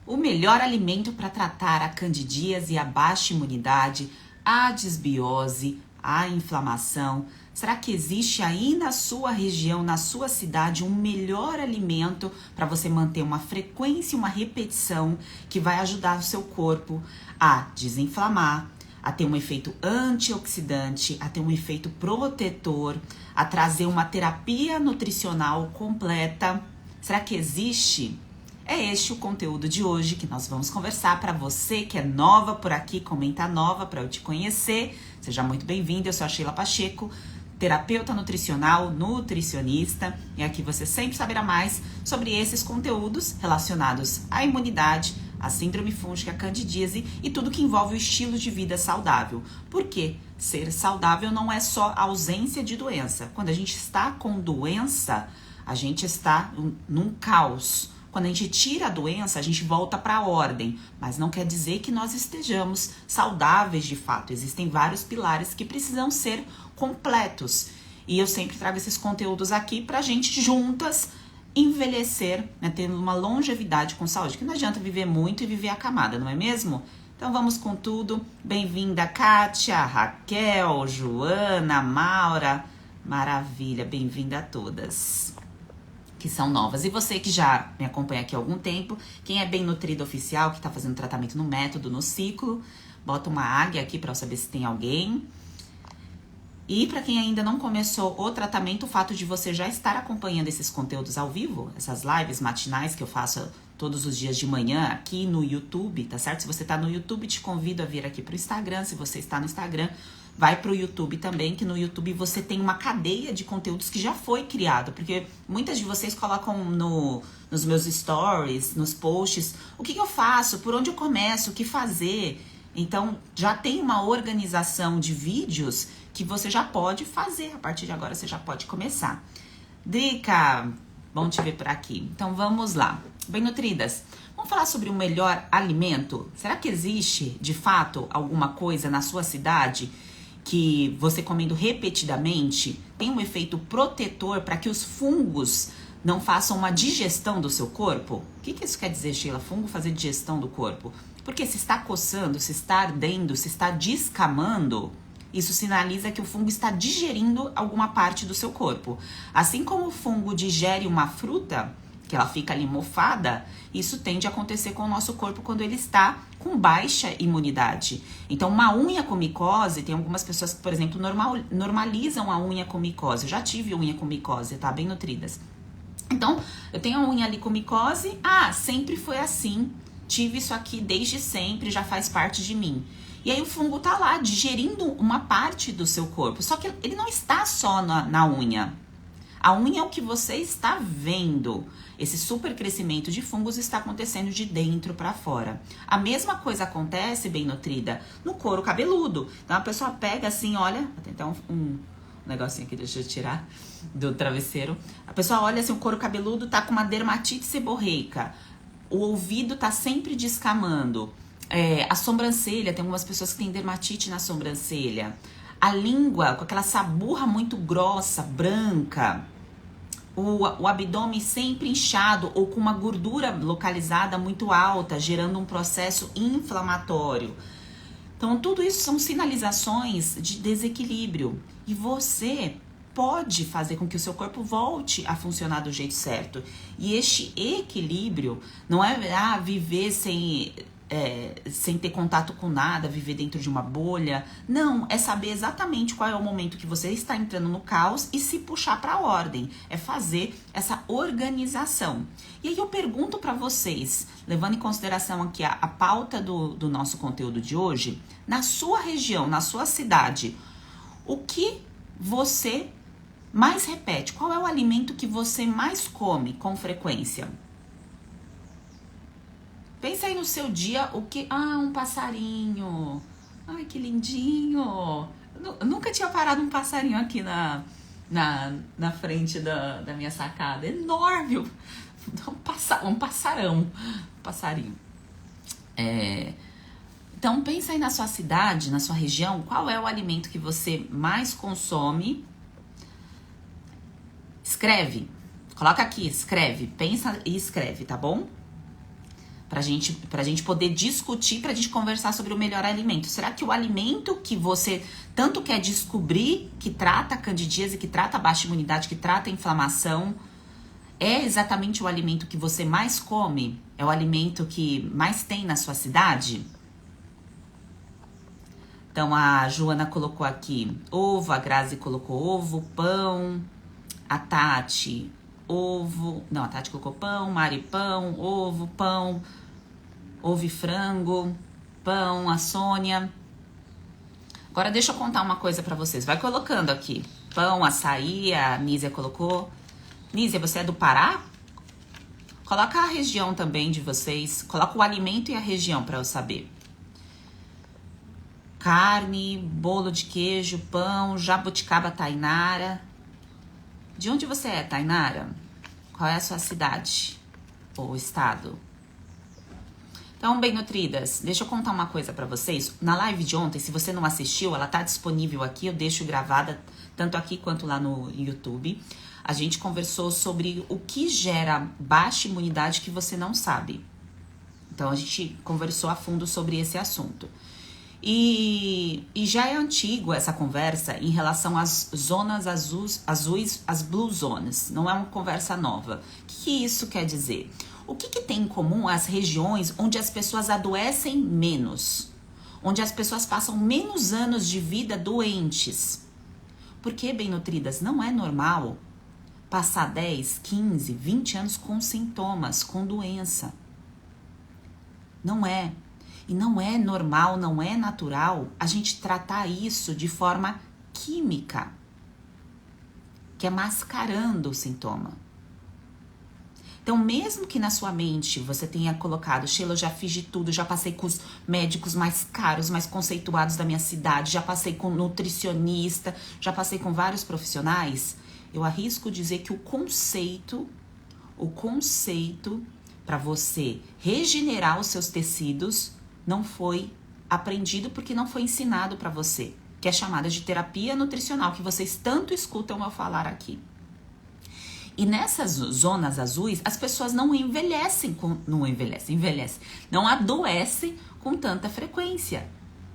o melhor alimento para tratar a candidíase e a baixa imunidade, a desbiose, a inflamação. Será que existe aí na sua região, na sua cidade, um melhor alimento para você manter uma frequência, uma repetição que vai ajudar o seu corpo a desinflamar, a ter um efeito antioxidante, a ter um efeito protetor, a trazer uma terapia nutricional completa? Será que existe? É este o conteúdo de hoje que nós vamos conversar. Para você que é nova por aqui, comenta nova para eu te conhecer. Seja muito bem-vinda, eu sou a Sheila Pacheco, terapeuta nutricional, nutricionista, e aqui você sempre saberá mais sobre esses conteúdos relacionados à imunidade, à síndrome fúngica, à candidíase e tudo que envolve o estilo de vida saudável. Por quê? Ser saudável não é só ausência de doença. Quando a gente está com doença, a gente está num caos. Quando a gente tira a doença, a gente volta para a ordem, mas não quer dizer que nós estejamos saudáveis de fato. Existem vários pilares que precisam ser completos. E eu sempre trago esses conteúdos aqui para a gente juntas envelhecer, né, tendo uma longevidade com saúde, que não adianta viver muito e viver acamada, não é mesmo? Então vamos com tudo. Bem-vinda, Kátia, Raquel, Joana, Maura. Maravilha, bem-vinda a todas que são novas. E você que já me acompanha aqui há algum tempo, quem é bem nutrido oficial, que tá fazendo tratamento no método, no ciclo, bota uma águia aqui para eu saber se tem alguém. E para quem ainda não começou o tratamento, o fato de você já estar acompanhando esses conteúdos ao vivo, essas lives matinais que eu faço todos os dias de manhã aqui no YouTube, tá certo? Se você tá no YouTube, te convido a vir aqui pro Instagram. Se você está no Instagram, vai pro YouTube também, que no YouTube você tem uma cadeia de conteúdos que já foi criado, porque muitas de vocês colocam nos meus stories, nos posts, o que eu faço, por onde eu começo, o que fazer. Então, já tem uma organização de vídeos que você já pode fazer. A partir de agora, você já pode começar. Drica, bom te ver por aqui. Então, vamos lá. Bem nutridas, vamos falar sobre o melhor alimento? Será que existe, de fato, alguma coisa na sua cidade que você comendo repetidamente tem um efeito protetor para que os fungos não façam uma digestão do seu corpo? O que isso quer dizer, Sheila? Fungo fazer digestão do corpo? Porque se está coçando, se está ardendo, se está descamando, isso sinaliza que o fungo está digerindo alguma parte do seu corpo. Assim como o fungo digere uma fruta, que ela fica ali mofada, isso tende a acontecer com o nosso corpo quando ele está com baixa imunidade. Então, uma unha com micose, tem algumas pessoas que, por exemplo, normalizam a unha com micose. Eu já tive unha com micose, tá? Bem nutridas. Então, eu tenho a unha ali com micose, sempre foi assim, tive isso aqui desde sempre, já faz parte de mim. E aí o fungo tá lá, digerindo uma parte do seu corpo, só que ele não está só na unha. A unha é o que você está vendo. Esse super crescimento de fungos está acontecendo de dentro para fora. A mesma coisa acontece, bem nutrida, no couro cabeludo. Então a pessoa pega assim, olha, vou tentar um negocinho aqui, deixa eu tirar do travesseiro. A pessoa olha assim, o couro cabeludo tá com uma dermatite seborreica. O ouvido tá sempre descamando. A sobrancelha, tem algumas pessoas que têm dermatite na sobrancelha. A língua com aquela saburra muito grossa, branca. O abdômen sempre inchado ou com uma gordura localizada muito alta, gerando um processo inflamatório. Então, tudo isso são sinalizações de desequilíbrio. E você pode fazer com que o seu corpo volte a funcionar do jeito certo. E este equilíbrio não é viver sem ter contato com nada, viver dentro de uma bolha. Não, é saber exatamente qual é o momento que você está entrando no caos e se puxar para a ordem. É fazer essa organização. E aí eu pergunto para vocês, levando em consideração aqui a pauta do nosso conteúdo de hoje, na sua região, na sua cidade, o que você mais repete? Qual é o alimento que você mais come com frequência? Pensa aí no seu dia, o que... um passarinho. Ai, que lindinho. Eu nunca tinha parado um passarinho aqui na frente da minha sacada. Enorme. Um passarão. Um passarinho. Então, pensa aí na sua cidade, na sua região, qual é o alimento que você mais consome. Escreve. Coloca aqui, escreve. Pensa e escreve, tá bom? Pra gente poder discutir, pra gente conversar sobre o melhor alimento. Será que o alimento que você tanto quer descobrir, que trata a candidíase, que trata a baixa imunidade, que trata a inflamação, é exatamente o alimento que você mais come? É o alimento que mais tem na sua cidade? Então, a Joana colocou aqui ovo, a Grazi colocou ovo, pão, a Tati, ovo... Não, a Tati colocou pão, Mari, pão, ovo e frango, pão, a Sônia. Agora, deixa eu contar uma coisa pra vocês. Vai colocando aqui. Pão, açaí, a Nízia colocou. Nízia, você é do Pará? Coloca a região também de vocês. Coloca o alimento e a região pra eu saber. Carne, bolo de queijo, pão, jabuticaba, Tainara. De onde você é, Tainara? Qual é a sua cidade ou estado? Então, bem nutridas, deixa eu contar uma coisa pra vocês. Na live de ontem, se você não assistiu, ela tá disponível aqui, eu deixo gravada tanto aqui quanto lá no YouTube. A gente conversou sobre o que gera baixa imunidade que você não sabe. Então, a gente conversou a fundo sobre esse assunto. E já é antigo essa conversa em relação às zonas azuis, as blue zones. Não é uma conversa nova. O que isso quer dizer? O que tem em comum as regiões onde as pessoas adoecem menos? Onde as pessoas passam menos anos de vida doentes? Porque, bem nutridas, não é normal passar 10, 15, 20 anos com sintomas, com doença. Não é. E não é normal, não é natural a gente tratar isso de forma química, que é mascarando o sintoma. Então, mesmo que na sua mente você tenha colocado, Sheila, eu já fiz de tudo, já passei com os médicos mais caros, mais conceituados da minha cidade, já passei com nutricionista, já passei com vários profissionais, eu arrisco dizer que o conceito para você regenerar os seus tecidos não foi aprendido porque não foi ensinado para você, que é chamada de terapia nutricional, que vocês tanto escutam eu falar aqui. E nessas zonas azuis, as pessoas não envelhecem, não adoecem com tanta frequência.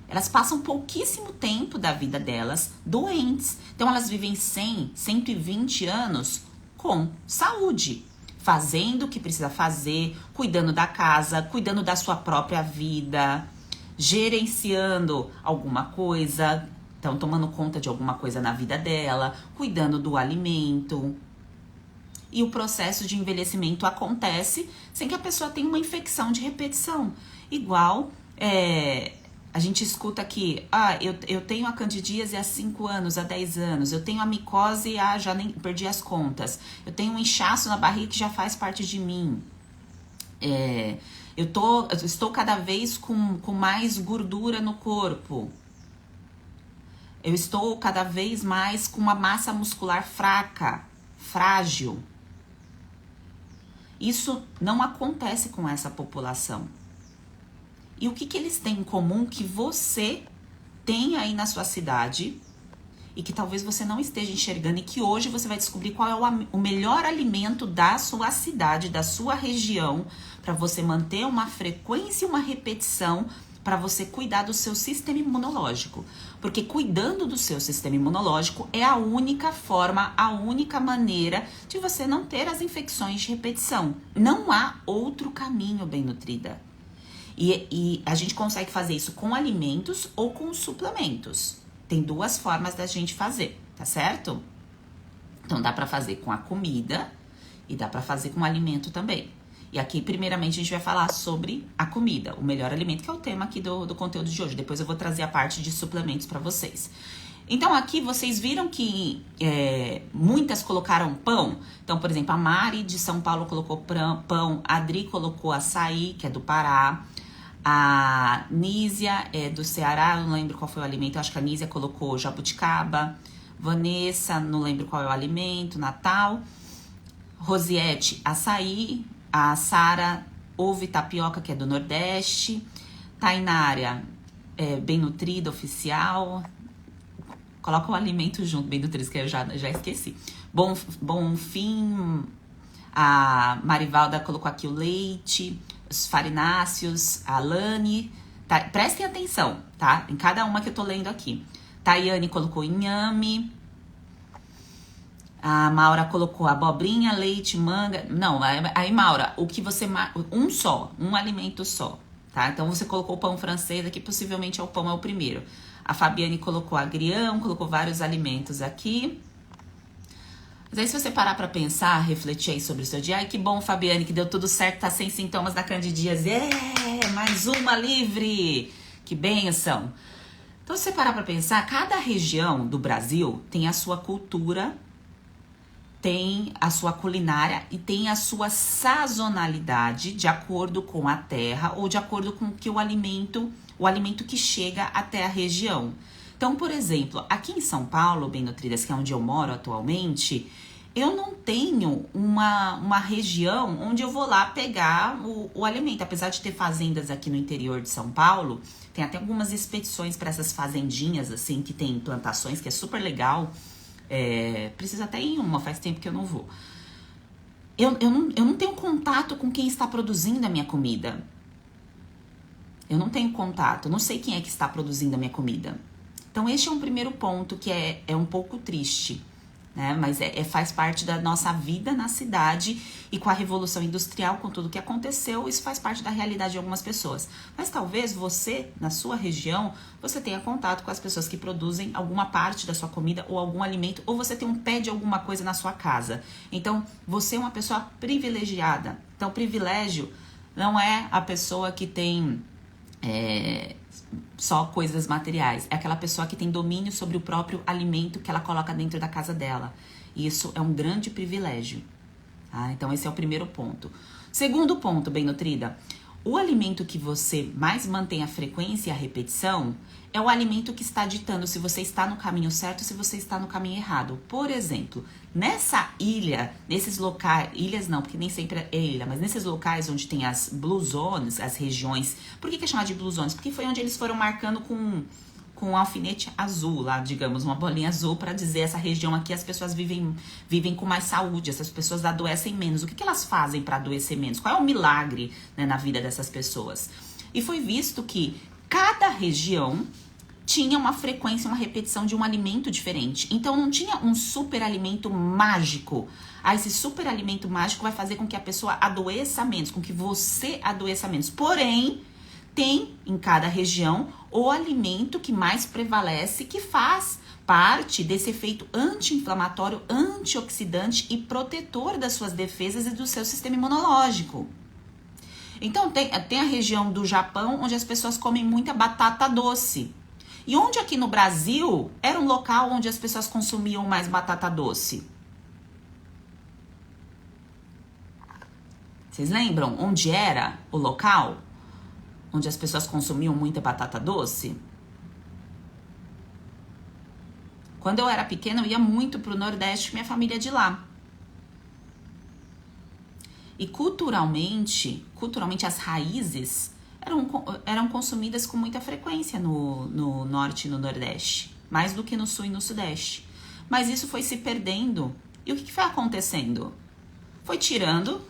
Elas passam pouquíssimo tempo da vida delas doentes. Então elas vivem 100, 120 anos com saúde, fazendo o que precisa fazer, cuidando da casa, cuidando da sua própria vida, gerenciando alguma coisa, então tomando conta de alguma coisa na vida dela, cuidando do alimento. E o processo de envelhecimento acontece sem que a pessoa tenha uma infecção de repetição. Igual, a gente escuta aqui, eu tenho a candidíase há 5 anos, há 10 anos, eu tenho a micose, já nem perdi as contas, eu tenho um inchaço na barriga que já faz parte de mim, eu estou cada vez com mais gordura no corpo, eu estou cada vez mais com uma massa muscular fraca, frágil. Isso não acontece com essa população. E o que eles têm em comum que você tem aí na sua cidade e que talvez você não esteja enxergando e que hoje você vai descobrir qual é o melhor alimento da sua cidade, da sua região, para você manter uma frequência e uma repetição, para você cuidar do seu sistema imunológico. Porque cuidando do seu sistema imunológico é a única forma, a única maneira de você não ter as infecções de repetição. Não há outro caminho, bem nutrida. E a gente consegue fazer isso com alimentos ou com suplementos. Tem 2 formas da gente fazer, tá certo? Então dá pra fazer com a comida e dá pra fazer com o alimento também. E aqui, primeiramente, a gente vai falar sobre a comida, o melhor alimento, que é o tema aqui do conteúdo de hoje. Depois eu vou trazer a parte de suplementos pra vocês. Então aqui vocês viram que muitas colocaram pão. Então, por exemplo, a Mari de São Paulo colocou pão, a Adri colocou açaí, que é do Pará. A Nízia é do Ceará, eu não lembro qual foi o alimento, eu acho que a Nízia colocou jabuticaba. Vanessa, não lembro qual é o alimento, Natal. Rosiette, açaí. A Sara, ovo e tapioca, que é do Nordeste. Tainara, bem nutrida, oficial. Coloca o alimento junto, bem nutrida, que eu já esqueci. Bom fim, a Marivalda colocou aqui o leite. os farináceos, a Alane, tá? Prestem atenção, tá? Em cada uma que eu tô lendo aqui. Tayane colocou inhame. A Maura colocou abobrinha, leite, manga. Não, aí Maura, o que você... um alimento só, tá? Então você colocou o pão francês aqui, possivelmente o pão é o primeiro. A Fabiane colocou agrião, colocou vários alimentos aqui. Mas aí se você parar pra pensar, refletir aí sobre o seu dia, ai que bom, Fabiane, que deu tudo certo, tá sem sintomas da candidíase. Mais uma livre! Que bênção! Então se você parar pra pensar, cada região do Brasil tem a sua cultura, tem a sua culinária e tem a sua sazonalidade de acordo com a terra ou de acordo com que o alimento que chega até a região. Então, por exemplo, aqui em São Paulo, Bem Nutridas, que é onde eu moro atualmente, eu não tenho uma região onde eu vou lá pegar o alimento. Apesar de ter fazendas aqui no interior de São Paulo, tem até algumas expedições para essas fazendinhas, assim, que tem plantações, que é super legal. Preciso até ir em uma, faz tempo que eu não vou. Eu não tenho contato com quem está produzindo a minha comida. Eu não tenho contato, eu não sei quem é que está produzindo a minha comida. Então, este é um primeiro ponto que é um pouco triste, né? Mas faz parte da nossa vida na cidade e com a Revolução Industrial, com tudo que aconteceu, isso faz parte da realidade de algumas pessoas. Mas talvez você, na sua região, você tenha contato com as pessoas que produzem alguma parte da sua comida ou algum alimento, ou você tem um pé de alguma coisa na sua casa. Então, você é uma pessoa privilegiada. Então, privilégio não é a pessoa que tem... só coisas materiais. É aquela pessoa que tem domínio sobre o próprio alimento que ela coloca dentro da casa dela. E isso é um grande privilégio. Tá? Então esse é o primeiro ponto. Segundo ponto, bem nutrida. O alimento que você mais mantém a frequência e a repetição é o alimento que está ditando se você está no caminho certo ou se você está no caminho errado. Por exemplo, nessa ilha, nesses locais, ilhas não, porque nem sempre é ilha, mas nesses locais onde tem as blue zones, as regiões, por que é chamado de blue zones? Porque foi onde eles foram marcando com um alfinete azul lá, digamos, uma bolinha azul para dizer essa região aqui as pessoas vivem com mais saúde, essas pessoas adoecem menos. O que elas fazem para adoecer menos? Qual é o milagre, né, na vida dessas pessoas? E foi visto que cada região tinha uma frequência, uma repetição de um alimento diferente. Então não tinha um super alimento mágico. Esse super alimento mágico vai fazer com que a pessoa adoeça menos, com que você adoeça menos. Porém, tem em cada região o alimento que mais prevalece, que faz parte desse efeito anti-inflamatório, antioxidante e protetor das suas defesas e do seu sistema imunológico. Então tem a região do Japão onde as pessoas comem muita batata doce. E onde aqui no Brasil era um local onde as pessoas consumiam mais batata doce? Vocês lembram onde era o local onde as pessoas consumiam muita batata doce? Quando eu era pequena, eu ia muito pro Nordeste, minha família é de lá. E culturalmente as raízes eram consumidas com muita frequência no Norte e no Nordeste, mais do que no Sul e no Sudeste. Mas isso foi se perdendo. E o que foi acontecendo? Foi tirando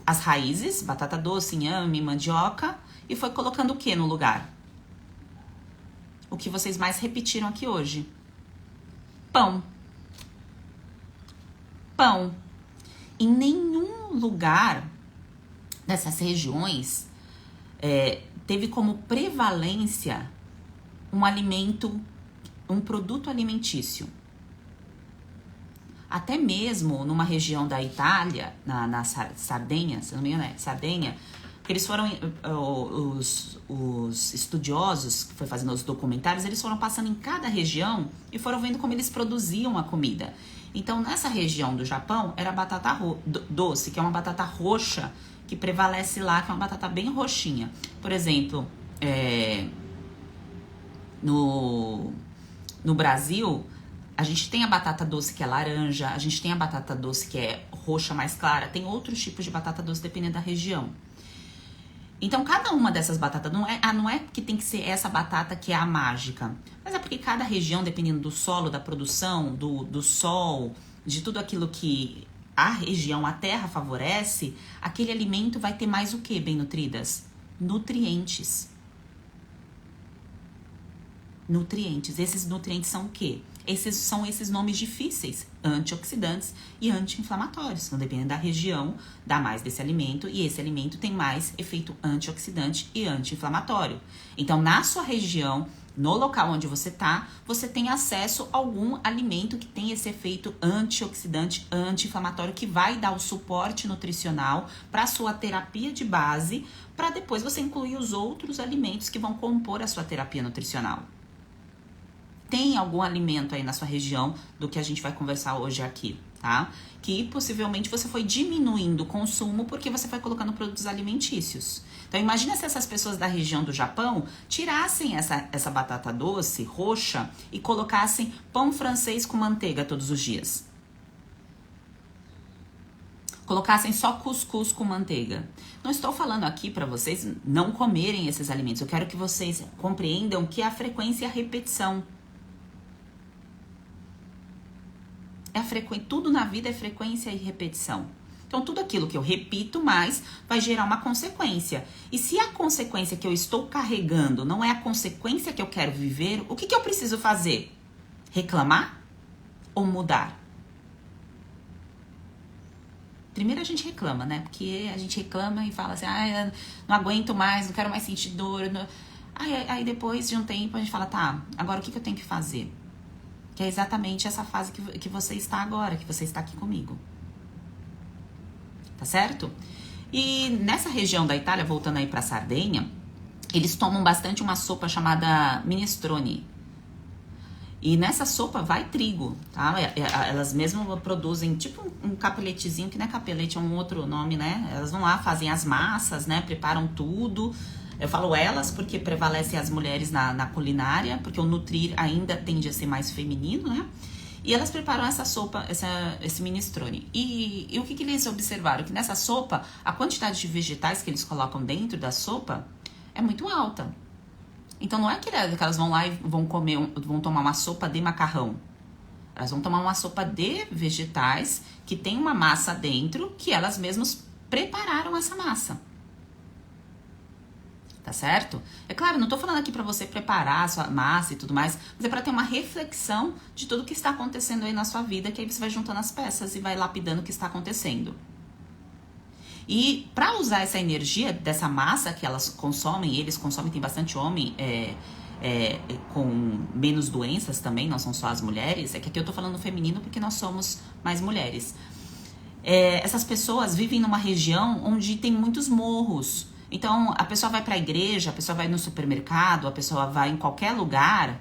as raízes, batata doce, inhame, mandioca, e foi colocando o que no lugar? O que vocês mais repetiram aqui hoje? Pão. Pão. Em nenhum lugar dessas regiões teve como prevalência um alimento, um produto alimentício. Até mesmo numa região da Itália, na Sardenha, se não me engano, Sardenha, porque eles foram, os estudiosos que foram fazendo os documentários, eles foram passando em cada região e foram vendo como eles produziam a comida. Então, nessa região do Japão, era batata doce, que é uma batata roxa, que prevalece lá, que é uma batata bem roxinha. Por exemplo, no Brasil, a gente tem a batata doce que é laranja, a gente tem a batata doce que é roxa mais clara, tem outros tipos de batata doce dependendo da região. Então, cada uma dessas batatas, não é que tem que ser essa batata que é a mágica, mas é porque cada região, dependendo do solo, da produção, do sol, de tudo aquilo que a região, a terra favorece, aquele alimento vai ter mais o que, bem nutridas? Nutrientes. Nutrientes. Esses nutrientes são o quê? São esses nomes difíceis, antioxidantes e anti-inflamatórios. Então, dependendo da região, dá mais desse alimento e esse alimento tem mais efeito antioxidante e anti-inflamatório. Então, na sua região, no local onde você tá, você tem acesso a algum alimento que tem esse efeito antioxidante, anti-inflamatório, que vai dar o suporte nutricional para a sua terapia de base, para depois você incluir os outros alimentos que vão compor a sua terapia nutricional. Tem algum alimento aí na sua região do que a gente vai conversar hoje aqui, tá? Que possivelmente você foi diminuindo o consumo porque você foi colocando produtos alimentícios. Então imagina se essas pessoas da região do Japão tirassem essa batata doce, roxa, e colocassem pão francês com manteiga todos os dias. Colocassem só cuscuz com manteiga. Não estou falando aqui para vocês não comerem esses alimentos. Eu quero que vocês compreendam que a frequência e a repetição. Tudo na vida é frequência e repetição. Então, tudo aquilo que eu repito mais vai gerar uma consequência. E se a consequência que eu estou carregando não é a consequência que eu quero viver, o que eu preciso fazer? Reclamar ou mudar? Primeiro a gente reclama, né? Porque a gente reclama e fala assim, não aguento mais, não quero mais sentir dor. Não... Aí depois de um tempo a gente fala, tá, agora o que eu tenho que fazer? Que é exatamente essa fase que você está agora, que você está aqui comigo. Tá certo? E nessa região da Itália, voltando aí pra Sardenha, eles tomam bastante uma sopa chamada minestrone. E nessa sopa vai trigo, tá? Elas mesmo produzem tipo um capeletezinho, que não é capelete, é um outro nome, né? Elas vão lá, fazem as massas, né? Preparam tudo. Eu falo elas porque prevalecem as mulheres na culinária, porque o nutrir ainda tende a ser mais feminino, né? E elas preparam essa sopa, esse minestrone. E o que eles observaram? Que nessa sopa, a quantidade de vegetais que eles colocam dentro da sopa é muito alta. Então não é que elas vão lá e vão tomar uma sopa de macarrão. Elas vão tomar uma sopa de vegetais que tem uma massa dentro, que elas mesmas prepararam essa massa. Tá certo? É claro, não tô falando aqui pra você preparar a sua massa e tudo mais, mas é pra ter uma reflexão de tudo que está acontecendo aí na sua vida, que aí você vai juntando as peças e vai lapidando o que está acontecendo. E pra usar essa energia dessa massa que elas consomem, eles consomem, tem bastante homem com menos doenças também, não são só as mulheres, é que aqui eu tô falando feminino porque nós somos mais mulheres. Essas pessoas vivem numa região onde tem muitos morros. Então, a pessoa vai para a igreja, a pessoa vai no supermercado, a pessoa vai em qualquer lugar,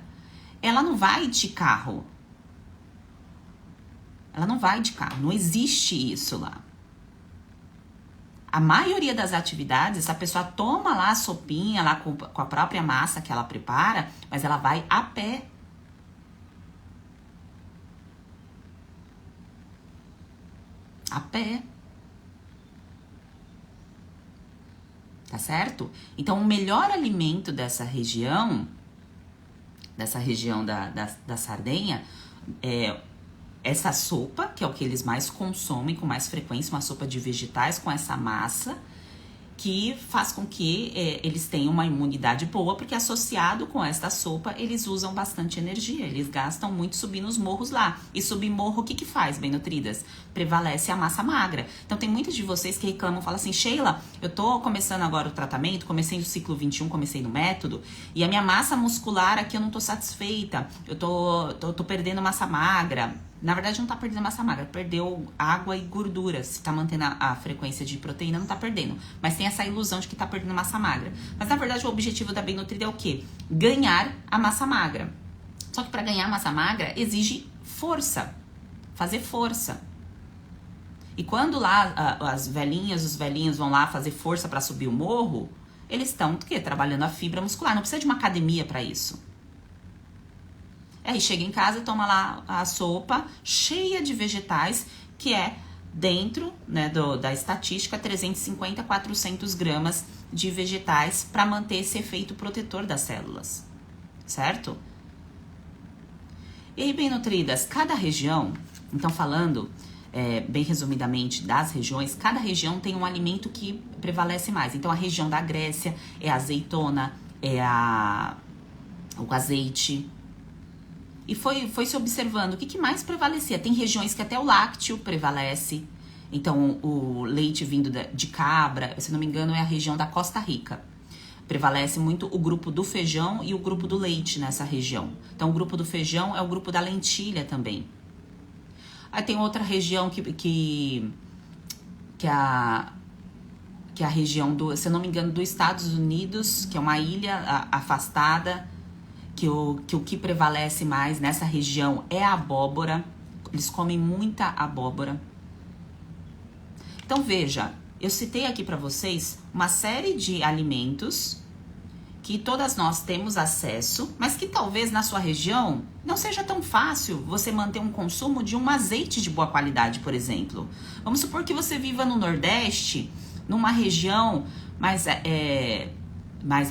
ela não vai de carro. Ela não vai de carro, não existe isso lá. A maioria das atividades, a pessoa toma lá a sopinha, lá com a própria massa que ela prepara, mas ela vai a pé. A pé. Tá certo? Então, o melhor alimento dessa região da Sardenha, é essa sopa, que é o que eles mais consomem com mais frequência, uma sopa de vegetais com essa massa, que faz com que eles tenham uma imunidade boa, porque associado com esta sopa, eles usam bastante energia, eles gastam muito subindo os morros lá. E subir morro, o que faz, bem nutridas? Prevalece a massa magra. Então tem muitos de vocês que reclamam, falam assim, Sheila, eu tô começando agora o tratamento, comecei no ciclo 21, comecei no método, e a minha massa muscular aqui eu não tô satisfeita, eu tô perdendo massa magra. Na verdade, não tá perdendo massa magra, perdeu água e gordura. Se tá mantendo a frequência de proteína, não tá perdendo. Mas tem essa ilusão de que tá perdendo massa magra. Mas, na verdade, o objetivo da Bem Nutrida é o quê? Ganhar a massa magra. Só que para ganhar massa magra, exige força. Fazer força. E quando lá as velhinhas, os velhinhos vão lá fazer força para subir o morro, eles estão, trabalhando a fibra muscular. Não precisa de uma academia para isso. Aí chega em casa, toma lá a sopa cheia de vegetais, que é dentro, né, da estatística 350 a 400 gramas de vegetais para manter esse efeito protetor das células, certo? E aí, bem nutridas, cada região, então falando bem resumidamente, das regiões, cada região tem um alimento que prevalece mais. Então, a região da Grécia é a azeitona, o azeite. E foi se observando o que mais prevalecia. Tem regiões que até o lácteo prevalece. Então, o leite vindo de cabra, se não me engano, é a região da Costa Rica. Prevalece muito o grupo do feijão e o grupo do leite nessa região. Então, o grupo do feijão é o grupo da lentilha também. Aí tem outra região que a região do, se eu não me engano, dos Estados Unidos, que é uma ilha afastada, que o que prevalece mais nessa região é a abóbora. Eles comem muita abóbora. Então veja, eu citei aqui para vocês uma série de alimentos que todas nós temos acesso, mas que talvez na sua região não seja tão fácil você manter um consumo de um azeite de boa qualidade, por exemplo. Vamos supor que você viva no Nordeste, numa região mais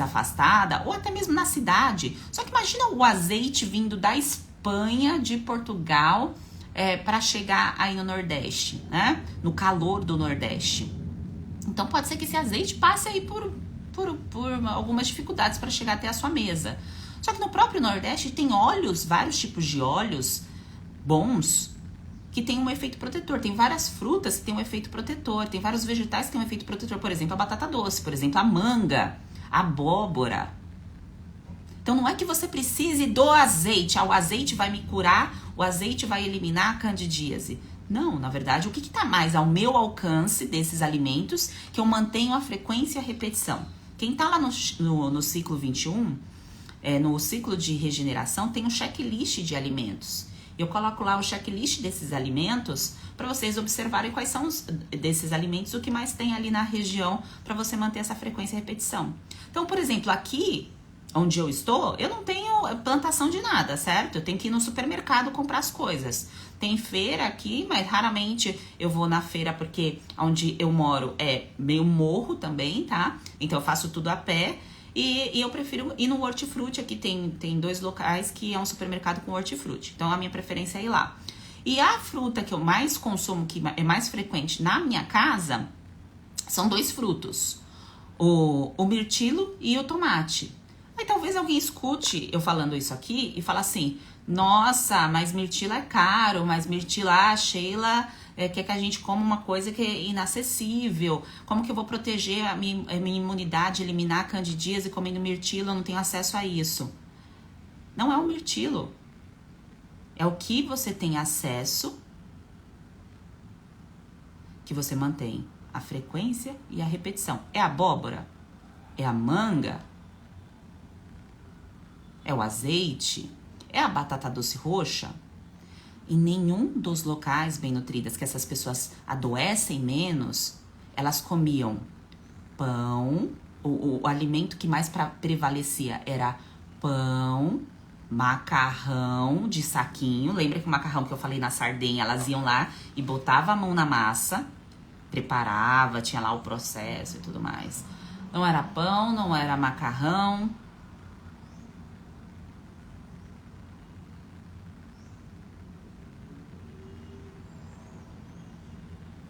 afastada, ou até mesmo na cidade. Só que imagina o azeite vindo da Espanha, de Portugal, para chegar aí no Nordeste, né? No calor do Nordeste. Então pode ser que esse azeite passe aí por algumas dificuldades para chegar até a sua mesa. Só que no próprio Nordeste tem óleos, vários tipos de óleos bons, que tem um efeito protetor. Tem várias frutas que tem um efeito protetor, tem vários vegetais que tem um efeito protetor. Por exemplo, a batata doce, por exemplo, a manga, a abóbora. Então não é que você precise do azeite. O azeite vai me curar, o azeite vai eliminar a candidíase. Não, na verdade, o que está mais ao meu alcance desses alimentos que eu mantenho a frequência e a repetição? Quem está lá no ciclo 21, no ciclo de regeneração, tem um checklist de alimentos. Eu coloco lá o checklist desses alimentos para vocês observarem quais são desses alimentos, o que mais tem ali na região para você manter essa frequência e repetição. Então, por exemplo, aqui onde eu estou, eu não tenho plantação de nada, certo? Eu tenho que ir no supermercado comprar as coisas. Tem feira aqui, mas raramente eu vou na feira porque onde eu moro é meio morro também, tá? Então eu faço tudo a pé e eu prefiro ir no Hortifruti. Aqui tem 2 locais que é um supermercado com hortifruti. Então a minha preferência é ir lá. E a fruta que eu mais consumo, que é mais frequente na minha casa, são 2 frutos. O mirtilo e o tomate. Aí talvez alguém escute eu falando isso aqui e fala assim: nossa, mas mirtilo é caro, mas mirtilo, a Sheila quer que a gente coma uma coisa que é inacessível. Como que eu vou proteger a minha imunidade, eliminar a candidíase comendo mirtilo? Eu não tenho acesso a isso. Não é o mirtilo. É o que você tem acesso que você mantém a frequência e a repetição. É a abóbora? É a manga? É o azeite? É a batata doce roxa? Em nenhum dos locais bem nutridas que essas pessoas adoecem menos, elas comiam pão. O alimento que mais prevalecia era pão, macarrão de saquinho. Lembra que o macarrão que eu falei na Sardenha, elas iam lá e botavam a mão na massa, preparava, tinha lá o processo e tudo mais. Não era pão, não era macarrão.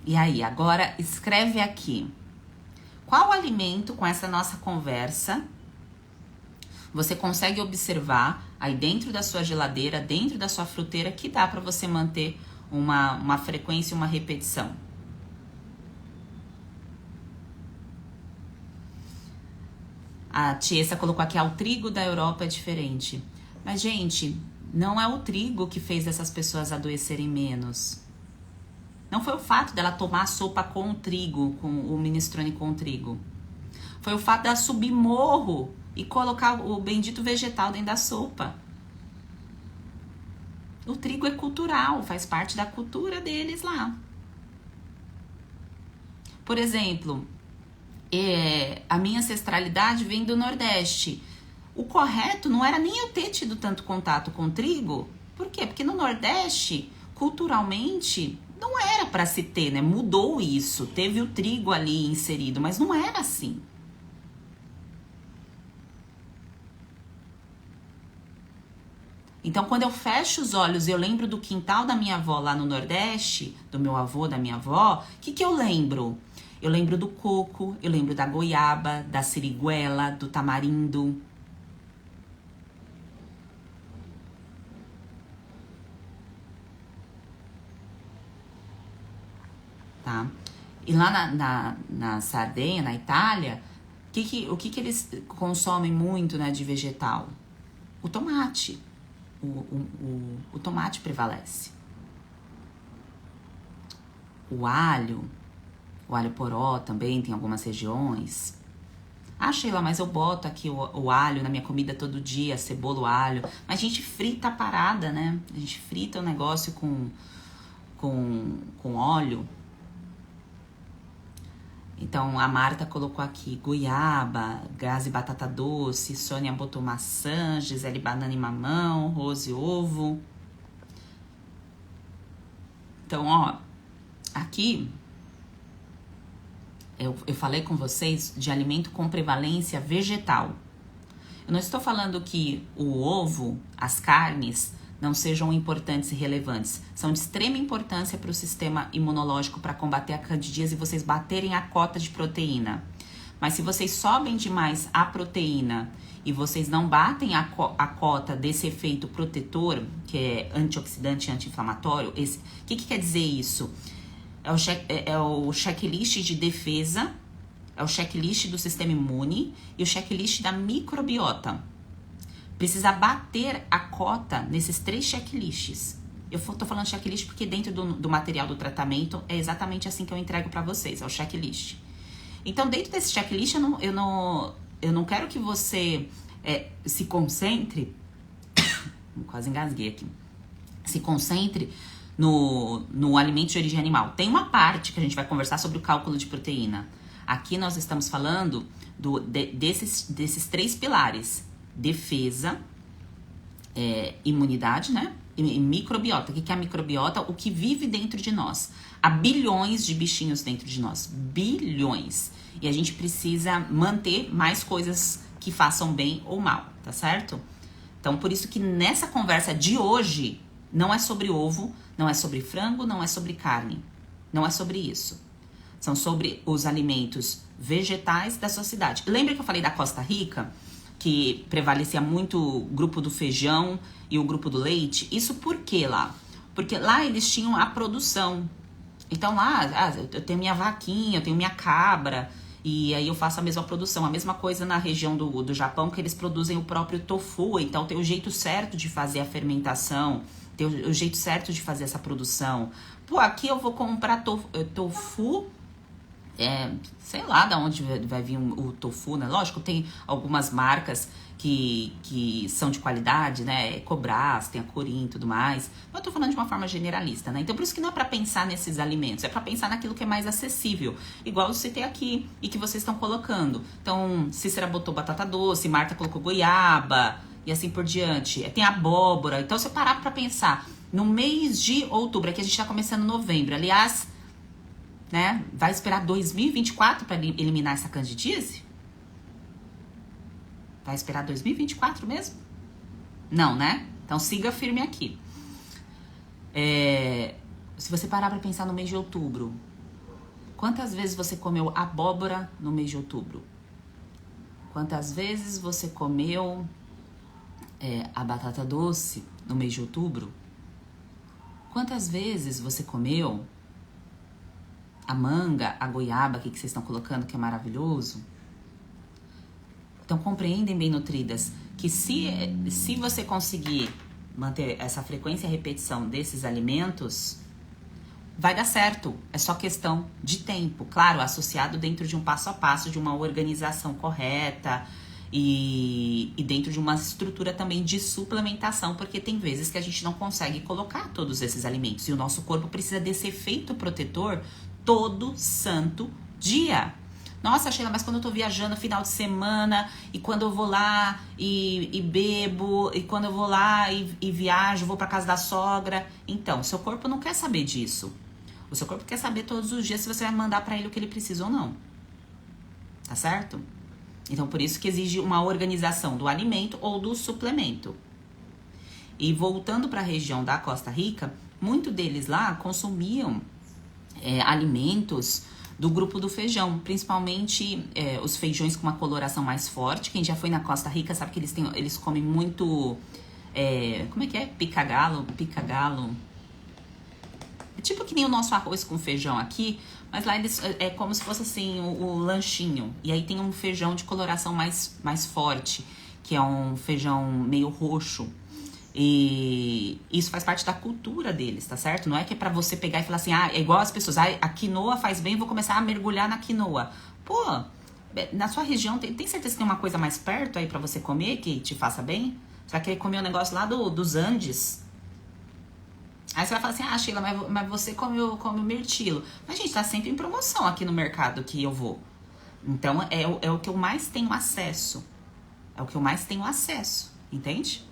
E aí, agora escreve aqui. Qual alimento com essa nossa conversa você consegue observar aí dentro da sua geladeira, dentro da sua fruteira, que dá para você manter uma frequência e uma repetição? A Tiesa colocou aqui: o trigo da Europa é diferente. Mas, gente, não é o trigo que fez essas pessoas adoecerem menos. Não foi o fato dela tomar sopa com o trigo, com o minestrone com o trigo. Foi o fato dela subir morro e colocar o bendito vegetal dentro da sopa. O trigo é cultural, faz parte da cultura deles lá. Por exemplo, a minha ancestralidade vem do Nordeste. O correto não era nem eu ter tido tanto contato com o trigo. Por quê? Porque no Nordeste, culturalmente, não era para se ter, né? Mudou isso. Teve o trigo ali inserido, mas não era assim. Então, quando eu fecho os olhos e eu lembro do quintal da minha avó lá no Nordeste, do meu avô, da minha avó, o que eu lembro? Eu lembro do coco, eu lembro da goiaba, da siriguela, do tamarindo. Tá? E lá na Sardenha, na Itália, o que eles consomem muito, né, de vegetal? O tomate. O tomate prevalece. O alho poró também tem algumas regiões. Ah, Sheila, mas eu boto aqui o alho na minha comida todo dia, cebola, o alho. Mas a gente frita a parada, né? A gente frita o negócio com óleo. Então, a Marta colocou aqui goiaba, Grazi batata doce, Sônia botou maçã, Gisele banana e mamão, Rose ovo. Então, ó, aqui eu falei com vocês de alimento com prevalência vegetal. Eu não estou falando que o ovo, as carnes, não sejam importantes e relevantes. São de extrema importância para o sistema imunológico para combater a candidíase e vocês baterem a cota de proteína. Mas se vocês sobem demais a proteína e vocês não batem a cota desse efeito protetor, que é antioxidante e anti-inflamatório, o que quer dizer isso? É o checklist de defesa, é o checklist do sistema imune e o checklist da microbiota. Precisa bater a cota nesses 3 checklists. Eu tô falando checklist porque dentro do material do tratamento é exatamente assim que eu entrego para vocês, é o checklist. Então, dentro desse checklist, eu não quero que você se concentre... Quase engasguei aqui. Se concentre no alimento de origem animal. Tem uma parte que a gente vai conversar sobre o cálculo de proteína. Aqui nós estamos falando desses 3 pilares. Defesa, imunidade, né? E microbiota. O que é a microbiota? O que vive dentro de nós. Há bilhões de bichinhos dentro de nós. Bilhões. E a gente precisa manter mais coisas que façam bem ou mal, tá certo? Então, por isso que nessa conversa de hoje, não é sobre ovo, não é sobre frango, não é sobre carne. Não é sobre isso. São sobre os alimentos vegetais da sua cidade. Lembra que eu falei da Costa Rica? Que prevalecia muito o grupo do feijão e o grupo do leite. Isso por quê lá? Porque lá eles tinham a produção. Então lá, eu tenho minha vaquinha, eu tenho minha cabra, e aí eu faço a mesma produção. A mesma coisa na região do Japão, que eles produzem o próprio tofu. Então tem o jeito certo de fazer a fermentação, tem o jeito certo de fazer essa produção. Pô, aqui eu vou comprar tofu... sei lá de onde vai vir o tofu, né? Lógico, tem algumas marcas que são de qualidade, né? Cobras, tem a Corim e tudo mais. Mas eu tô falando de uma forma generalista, né? Então, por isso que não é pra pensar nesses alimentos, é pra pensar naquilo que é mais acessível. Igual eu citei aqui e que vocês estão colocando. Então, Cícera botou batata doce, Marta colocou goiaba e assim por diante. Tem abóbora. Então, se eu parar pra pensar, no mês de outubro, aqui a gente tá começando novembro, aliás... Né? Vai esperar 2024 para eliminar essa candidíase? Vai esperar 2024 mesmo? Não, né? Então siga firme aqui. Se você parar para pensar no mês de outubro, quantas vezes você comeu abóbora no mês de outubro? Quantas vezes você comeu a batata doce no mês de outubro? Quantas vezes você comeu a manga, a goiaba, que vocês estão colocando, que é maravilhoso? Então, compreendem, bem nutridas, que se você conseguir manter essa frequência e repetição desses alimentos, vai dar certo. É só questão de tempo. Claro, associado dentro de um passo a passo, de uma organização correta e dentro de uma estrutura também de suplementação, porque tem vezes que a gente não consegue colocar todos esses alimentos e o nosso corpo precisa desse efeito protetor todo santo dia. Nossa, Sheila, mas quando eu tô viajando final de semana, e quando eu vou lá e bebo, e quando eu vou lá e viajo, vou pra casa da sogra. Então, seu corpo não quer saber disso. O seu corpo quer saber todos os dias se você vai mandar pra ele o que ele precisa ou não. Tá certo? Então, por isso que exige uma organização do alimento ou do suplemento. E voltando para a região da Costa Rica, muito deles lá consumiam alimentos do grupo do feijão, principalmente os feijões com uma coloração mais forte. Quem já foi na Costa Rica sabe que eles comem muito, como é que é? Pica-galo. É tipo que nem o nosso arroz com feijão aqui, mas lá eles é como se fosse assim o lanchinho. E aí tem um feijão de coloração mais forte, que é um feijão meio roxo. E isso faz parte da cultura deles, tá certo? Não é que é pra você pegar e falar assim, é igual as pessoas, a quinoa faz bem, vou começar a mergulhar na quinoa. Pô, na sua região, tem certeza que tem uma coisa mais perto aí pra você comer que te faça bem? Você vai querer comer um negócio lá dos Andes? Aí você vai falar assim, Sheila, mas você come o mirtilo. Mas, gente, tá sempre em promoção aqui no mercado que eu vou. Então, é o que eu mais tenho acesso. É o que eu mais tenho acesso, entende?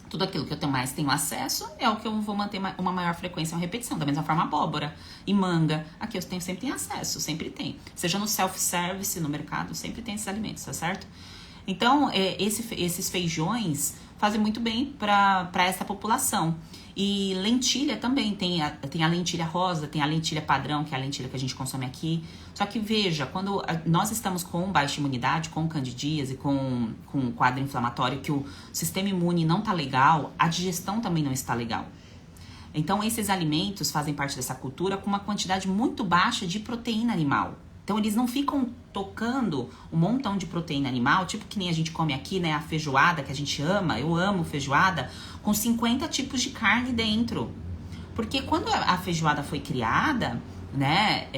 Tudo aquilo que eu mais tenho acesso é o que eu vou manter uma maior frequência, uma repetição. Da mesma forma, abóbora e manga. Aqui eu sempre tenho acesso, sempre tem. Seja no self-service, no mercado, sempre tem esses alimentos, tá certo? Então, esses feijões fazem muito bem para essa população. E lentilha também, tem a lentilha rosa, tem a lentilha padrão, que é a lentilha que a gente consome aqui. Só que veja, quando nós estamos com baixa imunidade, com candidíase, com quadro inflamatório, que o sistema imune não tá legal, a digestão também não está legal. Então, esses alimentos fazem parte dessa cultura com uma quantidade muito baixa de proteína animal. Então, eles não ficam tocando um montão de proteína animal, tipo que nem a gente come aqui, né? A feijoada, que a gente ama, eu amo feijoada, com 50 tipos de carne dentro. Porque quando a feijoada foi criada, né,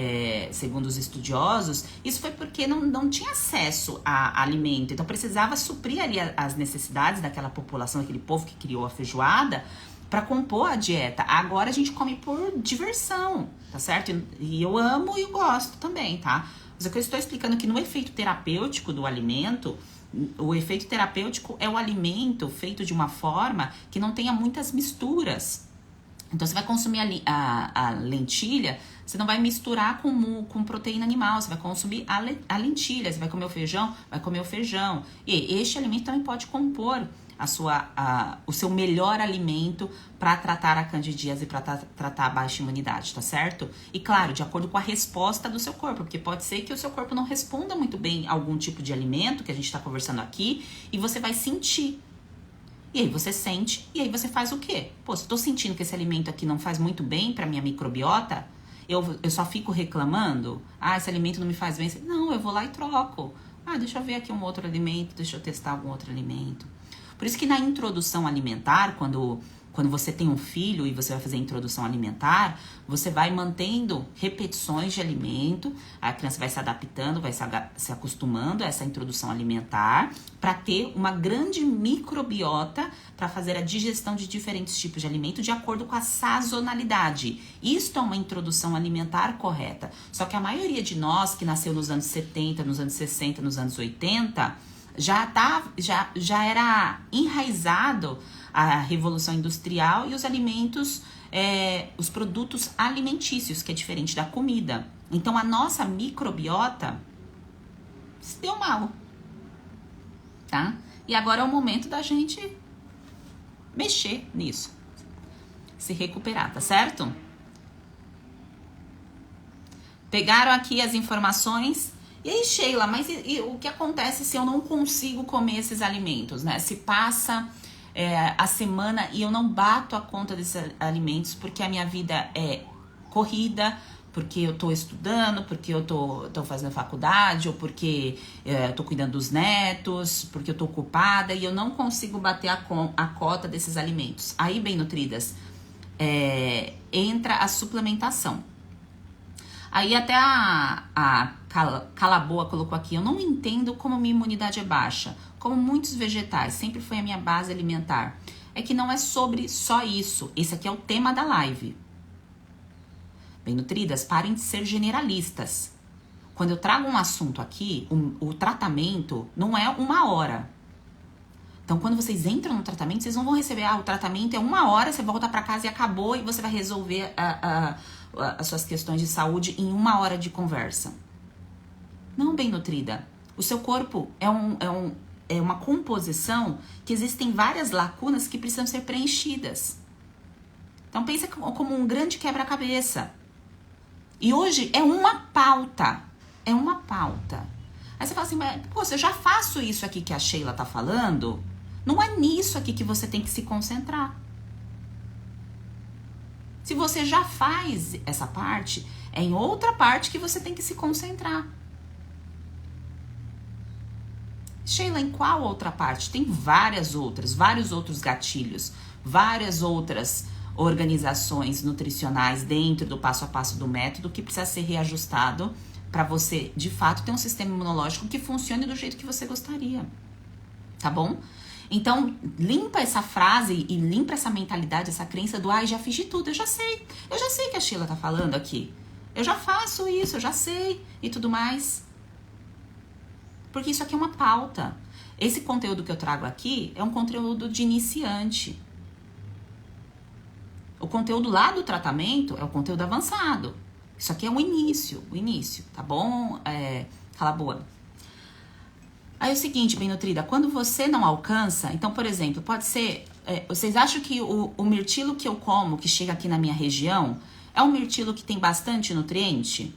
segundo os estudiosos, isso foi porque não tinha acesso a alimento. Então, precisava suprir ali as necessidades daquela população, daquele povo que criou a feijoada, para compor a dieta. Agora a gente come por diversão, tá certo? E eu amo e gosto também, tá? Mas o que eu estou explicando aqui no efeito terapêutico do alimento, o efeito terapêutico é o alimento feito de uma forma que não tenha muitas misturas. Então, você vai consumir a lentilha, você não vai misturar com proteína animal, você vai consumir a lentilha, você vai comer o feijão, vai comer o feijão. E este alimento também pode compor o seu melhor alimento para tratar a candidíase e para tratar a baixa imunidade, tá certo? E claro, de acordo com a resposta do seu corpo, porque pode ser que o seu corpo não responda muito bem a algum tipo de alimento que a gente tá conversando aqui e você vai sentir. E aí você sente, e aí você faz o quê? Pô, se eu tô sentindo que esse alimento aqui não faz muito bem pra minha microbiota, eu só fico reclamando, esse alimento não me faz bem. Não, eu vou lá e troco. Deixa eu ver aqui um outro alimento, deixa eu testar algum outro alimento. Por isso que na introdução alimentar, quando você tem um filho e você vai fazer a introdução alimentar, você vai mantendo repetições de alimento, a criança vai se adaptando, vai se acostumando a essa introdução alimentar, para ter uma grande microbiota para fazer a digestão de diferentes tipos de alimento de acordo com a sazonalidade. Isto é uma introdução alimentar correta. Só que a maioria de nós que nasceu nos anos 70, nos anos 60, nos anos 80... já era enraizado a Revolução Industrial e os alimentos, os produtos alimentícios, que é diferente da comida. Então, a nossa microbiota se deu mal, tá? E agora é o momento da gente mexer nisso, se recuperar, tá certo? Pegaram aqui as informações. E aí, Sheila, mas o que acontece se eu não consigo comer esses alimentos, né? Se passa a semana e eu não bato a conta desses alimentos porque a minha vida é corrida, porque eu tô estudando, porque eu tô fazendo faculdade, ou porque eu tô cuidando dos netos, porque eu tô ocupada e eu não consigo bater a cota desses alimentos. Aí, bem nutridas, entra a suplementação. Aí até a Calaboa colocou aqui, eu não entendo como minha imunidade é baixa. Como muitos vegetais, sempre foi a minha base alimentar. É que não é sobre só isso. Esse aqui é o tema da live. Bem nutridas, parem de ser generalistas. Quando eu trago um assunto aqui, o tratamento não é 1 hora. Então, quando vocês entram no tratamento, vocês não vão receber, o tratamento é 1 hora, você volta pra casa e acabou, e você vai resolver as suas questões de saúde em 1 hora de conversa. Não, bem nutrida. O seu corpo é um é uma composição que existem várias lacunas que precisam ser preenchidas. Então pensa como um grande quebra-cabeça. E hoje é uma pauta. É uma pauta. Aí você fala assim, mas, pô, se eu já faço isso aqui que a Sheila tá falando, não é nisso aqui que você tem que se concentrar. Se você já faz essa parte, é em outra parte que você tem que se concentrar. Sheila, em qual outra parte? Tem vários outros gatilhos, várias outras organizações nutricionais dentro do passo a passo do método que precisa ser reajustado para você, de fato, ter um sistema imunológico que funcione do jeito que você gostaria. Tá bom? Então, limpa essa frase e limpa essa mentalidade, essa crença do já fiz de tudo, eu já sei que a Sheila tá falando aqui. Eu já faço isso, eu já sei e tudo mais. Porque isso aqui é uma pauta. Esse conteúdo que eu trago aqui é um conteúdo de iniciante. O conteúdo lá do tratamento é o conteúdo avançado. Isso aqui é o início, tá bom? Fala boa. Aí é o seguinte, bem nutrida, quando você não alcança, então, por exemplo, pode ser, vocês acham que o mirtilo que eu como, que chega aqui na minha região, é um mirtilo que tem bastante nutriente?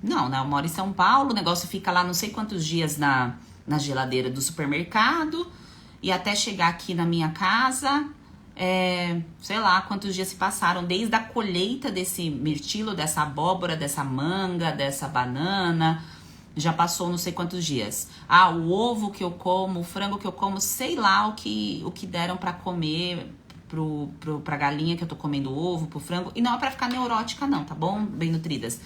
Não, né? Eu moro em São Paulo, o negócio fica lá não sei quantos dias na geladeira do supermercado, e até chegar aqui na minha casa, sei lá quantos dias se passaram, desde a colheita desse mirtilo, dessa abóbora, dessa manga, dessa banana, já passou não sei quantos dias. O ovo que eu como, o frango que eu como, sei lá o que deram pra comer pra galinha que eu tô comendo ovo, pro frango, e não é pra ficar neurótica não, tá bom, bem nutridas?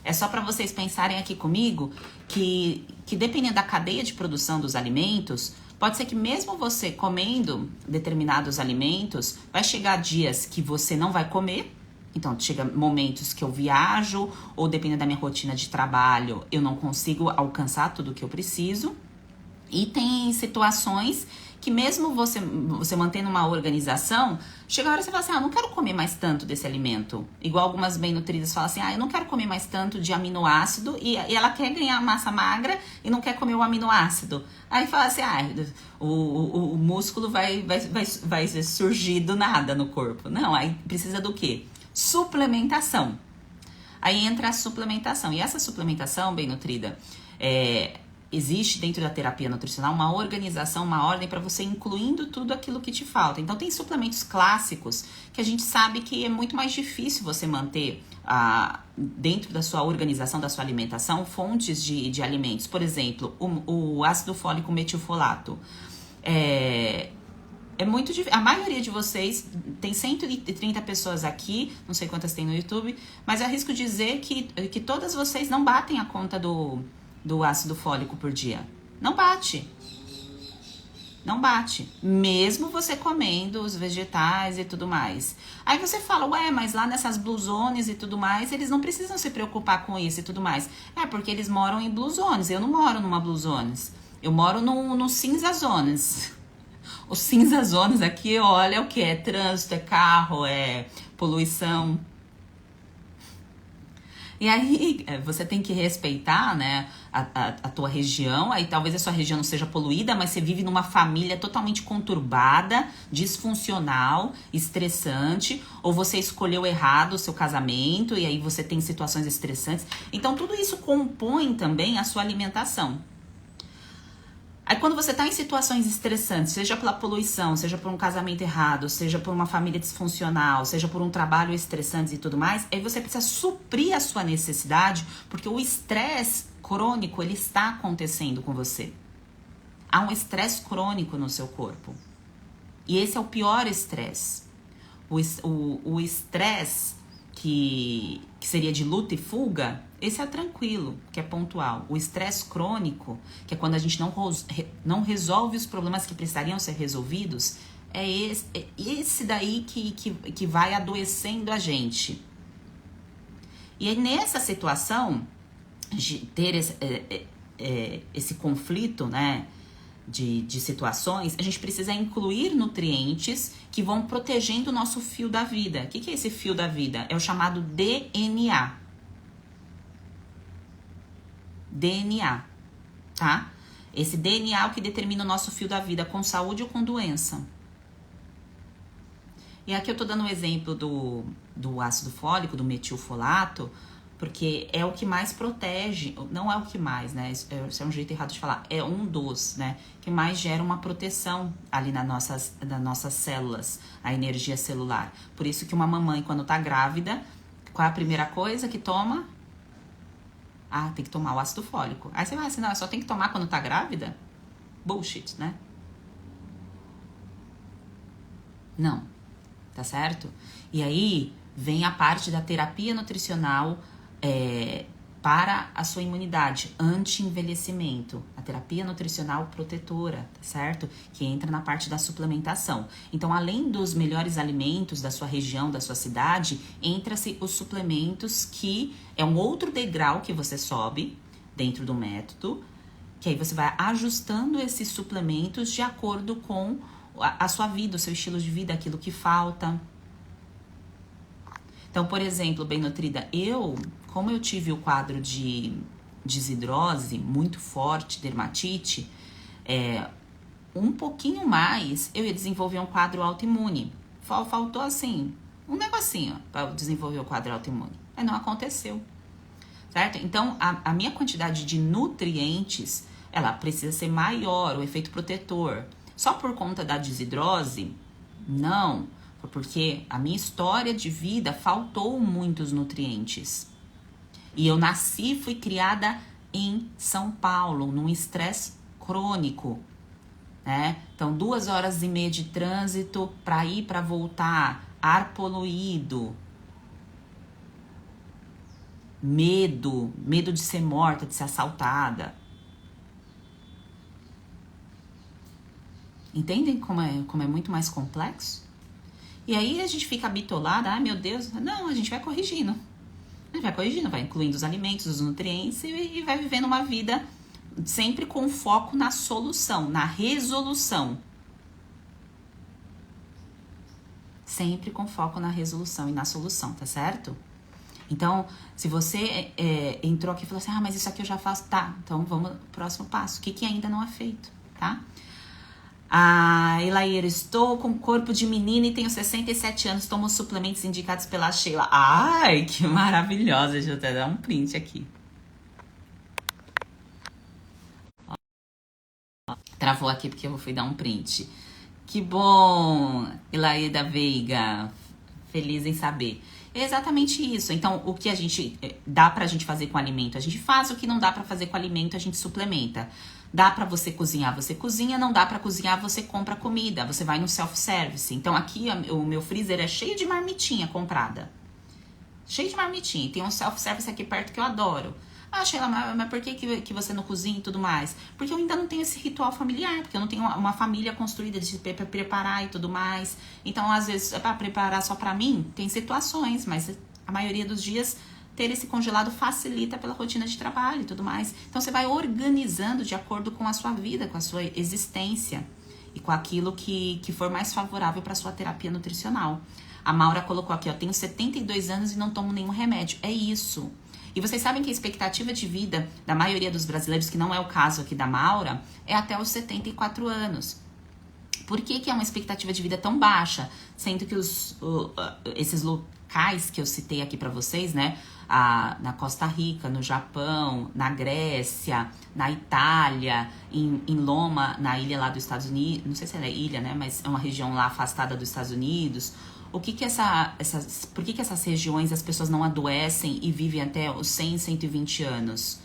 É só para vocês pensarem aqui comigo que dependendo da cadeia de produção dos alimentos, pode ser que mesmo você comendo determinados alimentos, vai chegar dias que você não vai comer. Então, chega momentos que eu viajo, ou dependendo da minha rotina de trabalho, eu não consigo alcançar tudo o que eu preciso. E tem situações que mesmo você mantendo uma organização, chega a hora que você fala assim, eu não quero comer mais tanto desse alimento. Igual algumas bem nutridas falam assim, eu não quero comer mais tanto de aminoácido, e ela quer ganhar massa magra e não quer comer o aminoácido. Aí fala assim, o músculo vai surgir do nada no corpo. Não, aí precisa do quê? Suplementação. Aí entra a suplementação. E essa suplementação, bem nutrida, existe dentro da terapia nutricional uma organização, uma ordem para você incluindo tudo aquilo que te falta. Então tem suplementos clássicos que a gente sabe que é muito mais difícil você manter dentro da sua organização, da sua alimentação, fontes de alimentos. Por exemplo, o ácido fólico metilfolato. É muito difícil. A maioria de vocês, tem 130 pessoas aqui, não sei quantas tem no YouTube, mas eu arrisco dizer que todas vocês não batem a conta do ácido fólico por dia. Não bate. Não bate. Mesmo você comendo os vegetais e tudo mais. Aí você fala, mas lá nessas blue zones e tudo mais, eles não precisam se preocupar com isso e tudo mais. Porque eles moram em blue zones. Eu não moro numa blue zones. Eu moro no cinza zones. Os cinza zones aqui, olha o que é trânsito, é carro, é poluição. E aí você tem que respeitar, né, a tua região. Aí talvez a sua região não seja poluída, mas você vive numa família totalmente conturbada, disfuncional, estressante, ou você escolheu errado o seu casamento e aí você tem situações estressantes. Então tudo isso compõe também a sua alimentação. Aí quando você está em situações estressantes, seja pela poluição, seja por um casamento errado, seja por uma família disfuncional, seja por um trabalho estressante e tudo mais, aí você precisa suprir a sua necessidade, porque o estresse crônico, ele está acontecendo com você. Há um estresse crônico no seu corpo. E esse é o pior estresse. O estresse que seria de luta e fuga, esse é tranquilo, que é pontual. O estresse crônico, que é quando a gente não resolve os problemas que precisariam ser resolvidos, é esse daí que vai adoecendo a gente. E aí, nessa situação, de ter esse conflito, né, de situações, a gente precisa incluir nutrientes que vão protegendo o nosso fio da vida. O que é esse fio da vida? É o chamado DNA. DNA. tá? Esse DNA é o que determina o nosso fio da vida, com saúde ou com doença. E aqui eu tô dando um exemplo do ácido fólico, do metilfolato, porque é o que mais protege, não é o que mais, né? Isso é um jeito errado de falar, é um dos, né? Que mais gera uma proteção ali nas nossas células, a energia celular. Por isso que uma mamãe, quando tá grávida, qual é a primeira coisa que toma? Ah, tem que tomar o ácido fólico. Aí você vai assim, não, só tem que tomar quando tá grávida? Bullshit, né? Não, tá certo? E aí vem a parte da terapia nutricional para a sua imunidade, anti-envelhecimento. A terapia nutricional protetora, tá certo? Que entra na parte da suplementação. Então, além dos melhores alimentos da sua região, da sua cidade, entra-se os suplementos, que é um outro degrau que você sobe dentro do método, que aí você vai ajustando esses suplementos de acordo com a sua vida, o seu estilo de vida, aquilo que falta. Então, por exemplo, bem nutrida, como eu tive o quadro de desidrose muito forte, dermatite, um pouquinho mais eu ia desenvolver um quadro autoimune. Faltou assim, um negocinho para desenvolver o quadro autoimune. Mas não aconteceu, certo? Então, a minha quantidade de nutrientes, ela precisa ser maior, o efeito protetor. Só por conta da desidrose? Não. Porque a minha história de vida faltou muitos nutrientes. E eu nasci, fui criada em São Paulo, num estresse crônico, né? Então, 2 horas e meia de trânsito para ir, para voltar, ar poluído, medo de ser morta, de ser assaltada. Entendem como é muito mais complexo? E aí a gente fica bitolada, ai meu Deus, não, a gente vai corrigindo. A gente vai corrigindo, vai incluindo os alimentos, os nutrientes e vai vivendo uma vida sempre com foco na solução, na resolução. Sempre com foco na resolução e na solução, tá certo? Então, se você entrou aqui e falou assim, mas isso aqui eu já faço, tá, então vamos pro próximo passo. O que ainda não é feito, tá? Elaíra, estou com corpo de menina e tenho 67 anos, tomo suplementos indicados pela Sheila. Ai, que maravilhosa, deixa eu até dar um print aqui. Travou aqui porque eu fui dar um print. Que bom, Elaíra Veiga, feliz em saber. É exatamente isso. Então, o que a gente dá pra gente fazer com alimento, a gente faz. O que não dá pra fazer com alimento, a gente suplementa. Dá pra você cozinhar, você cozinha. Não dá pra cozinhar, você compra comida. Você vai no self-service. Então, aqui o meu freezer é cheio de marmitinha comprada. Cheio de marmitinha. Tem um self-service aqui perto que eu adoro. Sheila, mas por que você não cozinha e tudo mais? Porque eu ainda não tenho esse ritual familiar, porque eu não tenho uma família construída de preparar e tudo mais. Então, às vezes, para preparar só pra mim, tem situações, mas a maioria dos dias, ter esse congelado facilita pela rotina de trabalho e tudo mais. Então, você vai organizando de acordo com a sua vida, com a sua existência e com aquilo que for mais favorável para sua terapia nutricional. A Maura colocou aqui, tenho 72 anos e não tomo nenhum remédio. É isso. E vocês sabem que a expectativa de vida da maioria dos brasileiros, que não é o caso aqui da Maura, é até os 74 anos. Por que é uma expectativa de vida tão baixa? Sendo que esses locais que eu citei aqui pra vocês, né? Na Costa Rica, no Japão, na Grécia, na Itália, em Loma, na ilha lá dos Estados Unidos, não sei se ela é ilha, né? Mas é uma região lá afastada dos Estados Unidos. Por que essas regiões as pessoas não adoecem e vivem até os 100, 120 anos?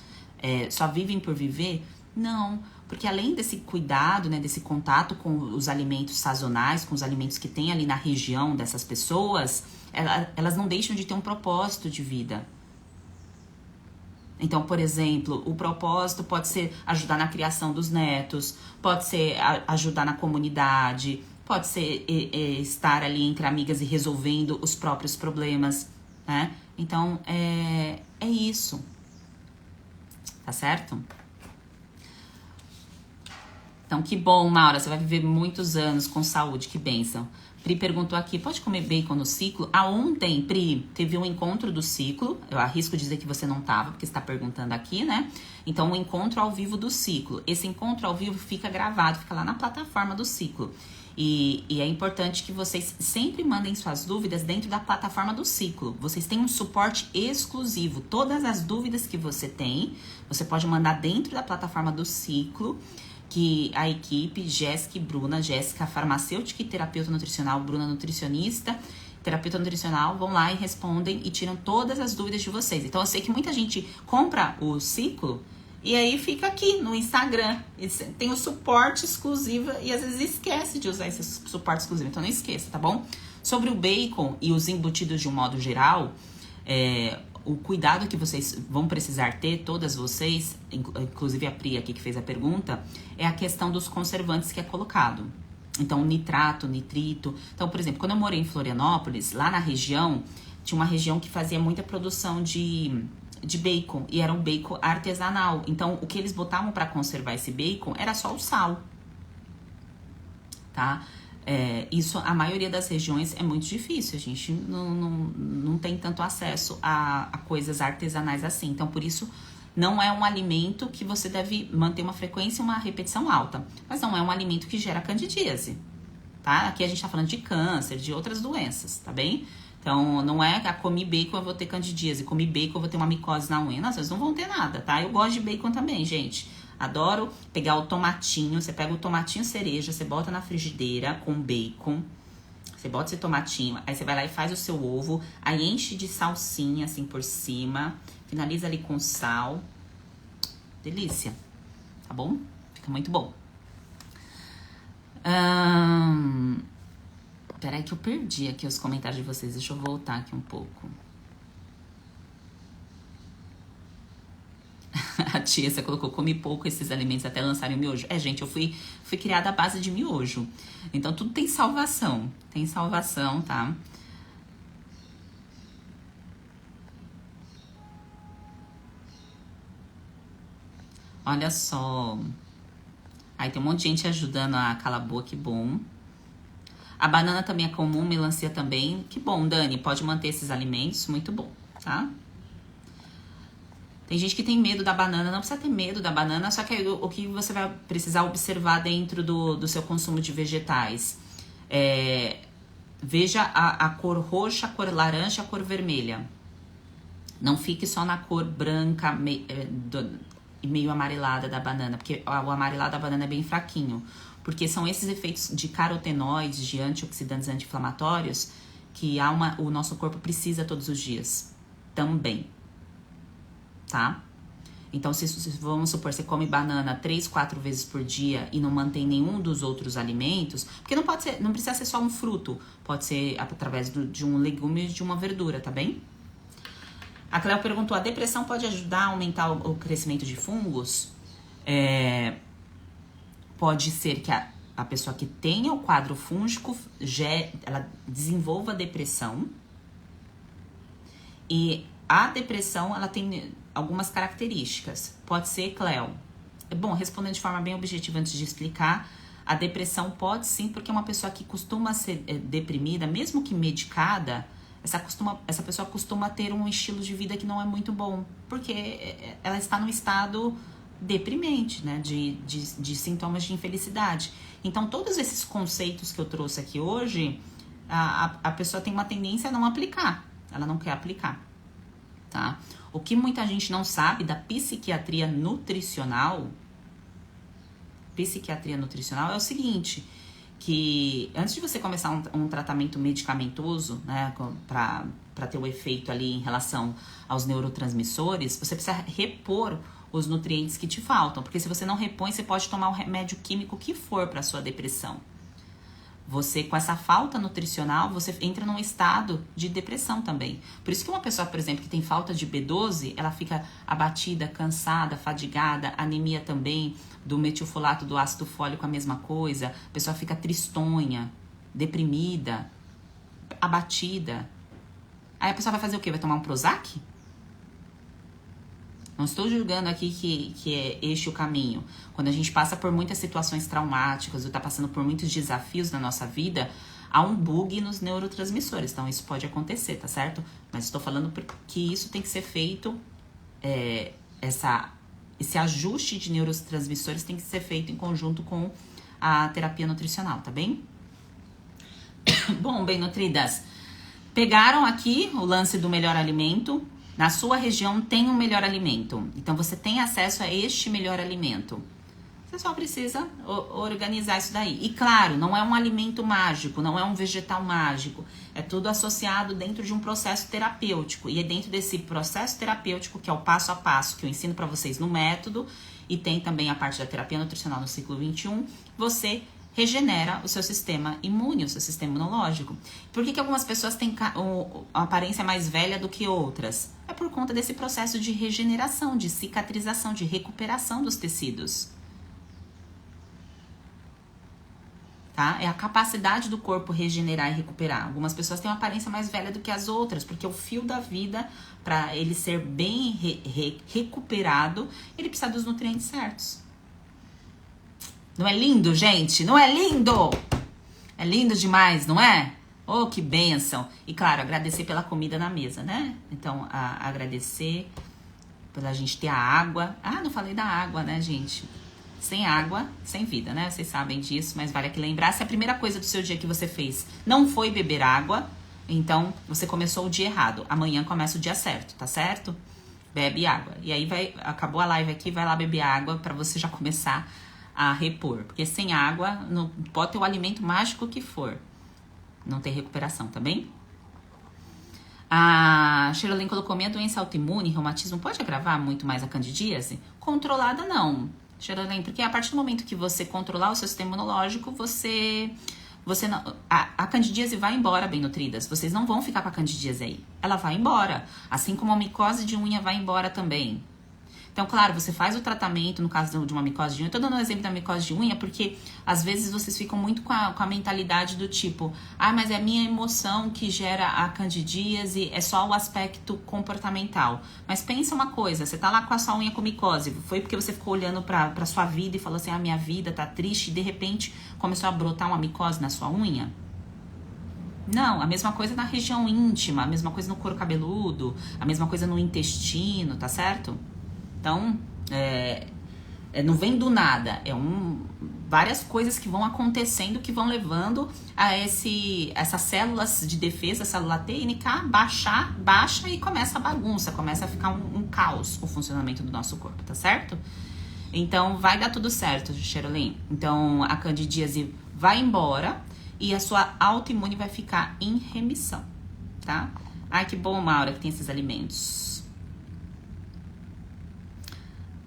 Só vivem por viver? Não, porque além desse cuidado, né, desse contato com os alimentos sazonais, com os alimentos que tem ali na região dessas pessoas, elas não deixam de ter um propósito de vida. Então, por exemplo, o propósito pode ser ajudar na criação dos netos, pode ser ajudar na comunidade, pode ser estar ali entre amigas e resolvendo os próprios problemas, né? Então, é isso. Tá certo? Então, que bom, Maura, você vai viver muitos anos com saúde, que bênção. Pri perguntou aqui, pode comer bacon no ciclo? Ontem, Pri, teve um encontro do ciclo. Eu arrisco dizer que você não estava, porque você está perguntando aqui, né? Então, um encontro ao vivo do ciclo. Esse encontro ao vivo fica gravado, fica lá na plataforma do ciclo. E é importante que vocês sempre mandem suas dúvidas dentro da plataforma do ciclo. Vocês têm um suporte exclusivo. Todas as dúvidas que você tem, você pode mandar dentro da plataforma do ciclo, que a equipe, Jéssica e Bruna, Jéssica farmacêutica e terapeuta nutricional, Bruna nutricionista, terapeuta nutricional, vão lá e respondem e tiram todas as dúvidas de vocês. Então eu sei que muita gente compra o ciclo e aí fica aqui no Instagram. Tem o suporte exclusivo e às vezes esquece de usar esse suporte exclusivo. Então não esqueça, tá bom? Sobre o bacon e os embutidos de um modo geral, o cuidado que vocês vão precisar ter, todas vocês, inclusive a Pri aqui que fez a pergunta, é a questão dos conservantes que é colocado. Então, nitrato, nitrito. Então, por exemplo, quando eu morei em Florianópolis, lá na região, tinha uma região que fazia muita produção de bacon, e era um bacon artesanal. Então, o que eles botavam para conservar esse bacon era só o sal, tá? Isso, a maioria das regiões é muito difícil, a gente não tem tanto acesso a coisas artesanais assim. Então, por isso, não é um alimento que você deve manter uma frequência e uma repetição alta. Mas não é um alimento que gera candidíase, tá? Aqui a gente tá falando de câncer, de outras doenças, tá bem? Então, não é que comi bacon eu vou ter candidíase, comi bacon eu vou ter uma micose na unha. Nossa, vocês não vão ter nada, tá? Eu gosto de bacon também, gente. Adoro pegar o tomatinho, você pega o tomatinho cereja, você bota na frigideira com bacon, você bota esse tomatinho, aí você vai lá e faz o seu ovo, aí enche de salsinha assim por cima, finaliza ali com sal, delícia, tá bom? Fica muito bom. Peraí que eu perdi aqui os comentários de vocês, deixa eu voltar aqui um pouco. A tia, você colocou, come pouco esses alimentos até lançarem o miojo. Gente, eu fui criada à base de miojo. Então, tudo tem salvação. Tem salvação, tá? Olha só. Aí tem um monte de gente ajudando a calar a boca, que bom. A banana também é comum, melancia também. Que bom, Dani, pode manter esses alimentos, muito bom, tá? Tem gente que tem medo da banana, não precisa ter medo da banana, só que o que você vai precisar observar dentro do seu consumo de vegetais. Veja a cor roxa, a cor laranja, a cor vermelha. Não fique só na cor branca e meio amarelada da banana, porque o amarelado da banana é bem fraquinho. Porque são esses efeitos de carotenoides, de antioxidantes anti-inflamatórios, que o nosso corpo precisa todos os dias também. Tá? Então, se vamos supor, você come banana 3, 4 vezes por dia e não mantém nenhum dos outros alimentos, porque não precisa ser só um fruto, pode ser através de um legume e de uma verdura, tá bem? A Cléo perguntou, a depressão pode ajudar a aumentar o crescimento de fungos? Pode ser que a pessoa que tenha o quadro fúngico, ela desenvolva depressão, e a depressão, ela tem algumas características. Pode ser, Cléo. Bom, respondendo de forma bem objetiva antes de explicar, a depressão pode sim, porque uma pessoa que costuma ser deprimida, mesmo que medicada, essa pessoa costuma ter um estilo de vida que não é muito bom, porque ela está num estado deprimente, né, de sintomas de infelicidade. Então, todos esses conceitos que eu trouxe aqui hoje, a pessoa tem uma tendência a não aplicar, ela não quer aplicar. Tá? O que muita gente não sabe da psiquiatria nutricional é o seguinte, que antes de você começar um tratamento medicamentoso, né, para ter o efeito ali em relação aos neurotransmissores, você precisa repor os nutrientes que te faltam, porque se você não repõe, você pode tomar o remédio químico que for para sua depressão. Você, com essa falta nutricional, você entra num estado de depressão também. Por isso que uma pessoa, por exemplo, que tem falta de B12, ela fica abatida, cansada, fadigada, anemia também, do metilfolato, do ácido fólico, a mesma coisa. A pessoa fica tristonha, deprimida, abatida. Aí a pessoa vai fazer o quê? Vai tomar um Prozac? Não estou julgando aqui que é este o caminho. Quando a gente passa por muitas situações traumáticas ou está passando por muitos desafios na nossa vida, há um bug nos neurotransmissores. Então, isso pode acontecer, tá certo? Mas estou falando que isso tem que ser feito, esse ajuste de neurotransmissores tem que ser feito em conjunto com a terapia nutricional, tá bem? Bom, bem nutridas, pegaram aqui o lance do melhor alimento. Na sua região tem um melhor alimento, então você tem acesso a este melhor alimento. Você só precisa organizar isso daí. E claro, não é um alimento mágico, não é um vegetal mágico. É tudo associado dentro de um processo terapêutico. E é dentro desse processo terapêutico, que é o passo a passo, que eu ensino para vocês no método, e tem também a parte da terapia nutricional no ciclo 21, você regenera o seu sistema imune, o seu sistema imunológico. Por que algumas pessoas têm uma aparência mais velha do que outras? É por conta desse processo de regeneração, de cicatrização, de recuperação dos tecidos. Tá? É a capacidade do corpo regenerar e recuperar. Algumas pessoas têm uma aparência mais velha do que as outras, porque o fio da vida, para ele ser bem recuperado, ele precisa dos nutrientes certos. Não é lindo, gente? Não é lindo? É lindo demais, não é? Oh, que bênção! E claro, agradecer pela comida na mesa, né? Então, agradecer pela gente ter a água. Ah, não falei da água, né, gente? Sem água, sem vida, né? Vocês sabem disso, mas vale aqui lembrar. Se a primeira coisa do seu dia que você fez não foi beber água, então você começou o dia errado. Amanhã começa o dia certo, tá certo? Bebe água. E aí acabou a live aqui, vai lá beber água pra você já começar a repor. Porque sem água, não pode ter o alimento mágico que for. Não tem recuperação, tá bem? A Sherilyn colocou: minha doença autoimune, reumatismo, pode agravar muito mais a candidíase? Controlada, não. Sherilyn, porque a partir do momento que você controlar o seu sistema imunológico, você não, a candidíase vai embora, bem nutridas. Vocês não vão ficar com a candidíase aí. Ela vai embora. Assim como a micose de unha vai embora também. Então, claro, você faz o tratamento, no caso de uma micose de unha. Eu tô dando um exemplo da micose de unha porque, às vezes, vocês ficam muito com a mentalidade do tipo: ah, mas é a minha emoção que gera a candidíase, é só o aspecto comportamental. Mas pensa uma coisa, você tá lá com a sua unha com micose, foi porque você ficou olhando pra sua vida e falou assim: ah, minha vida tá triste, e de repente começou a brotar uma micose na sua unha? Não, a mesma coisa na região íntima, a mesma coisa no couro cabeludo, a mesma coisa no intestino, tá certo? Então, não vem do nada, várias coisas que vão acontecendo que vão levando a essas células de defesa, a célula TNK, baixa e começa a bagunça, começa a ficar um caos o funcionamento do nosso corpo, tá certo? Então, vai dar tudo certo, Sherilyn. Então, a candidíase vai embora e a sua autoimune vai ficar em remissão, tá? Ai, que bom, Maura, que tem esses alimentos.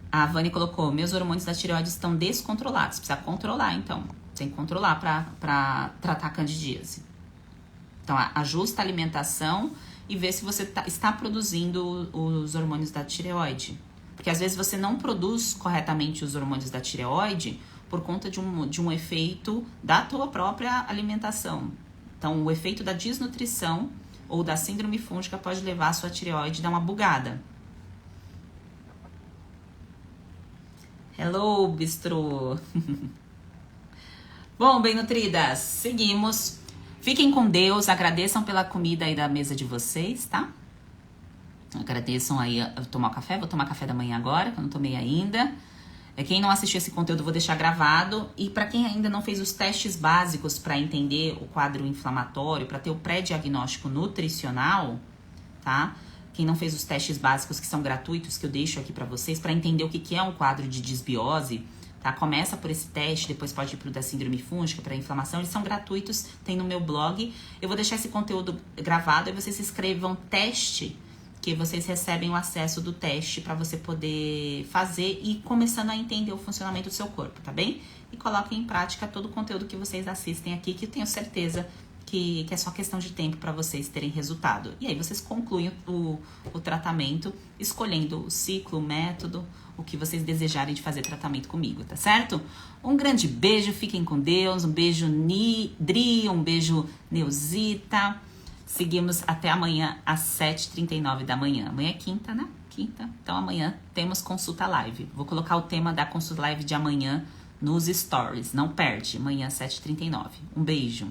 A Vani colocou: meus hormônios da tireoide estão descontrolados. Precisa controlar, então. Tem que controlar para tratar a candidíase. Então, ajusta a alimentação e vê se você está produzindo os hormônios da tireoide. Porque às vezes você não produz corretamente os hormônios da tireoide por conta de um efeito da tua própria alimentação. Então, o efeito da desnutrição ou da síndrome fúngica pode levar a sua tireoide a dar uma bugada. Hello, bistrô! Bom, bem nutridas, seguimos. Fiquem com Deus, agradeçam pela comida aí da mesa de vocês, tá? Agradeçam aí a tomar o café, vou tomar café da manhã agora, que eu não tomei ainda. Quem não assistiu esse conteúdo, eu vou deixar gravado. E para quem ainda não fez os testes básicos para entender o quadro inflamatório, para ter o pré-diagnóstico nutricional, tá? Quem não fez os testes básicos, que são gratuitos, que eu deixo aqui pra vocês, pra entender o que é um quadro de disbiose, tá? Começa por esse teste, depois pode ir pro da síndrome fúngica, pra inflamação. Eles são gratuitos, tem no meu blog. Eu vou deixar esse conteúdo gravado e vocês escrevam teste, que vocês recebem o acesso do teste pra você poder fazer e começando a entender o funcionamento do seu corpo, tá bem? E coloquem em prática todo o conteúdo que vocês assistem aqui, que eu tenho certeza que é só questão de tempo para vocês terem resultado. E aí vocês concluem o tratamento escolhendo o ciclo, o método, o que vocês desejarem de fazer tratamento comigo, tá certo? Um grande beijo, fiquem com Deus, um beijo Dri, um beijo Neuzita. Seguimos até amanhã às 7h39 da manhã. Amanhã é quinta, né? quinta. Então amanhã temos consulta live. Vou colocar o tema da consulta live de amanhã nos stories. Não perde, amanhã 7h39. Um beijo.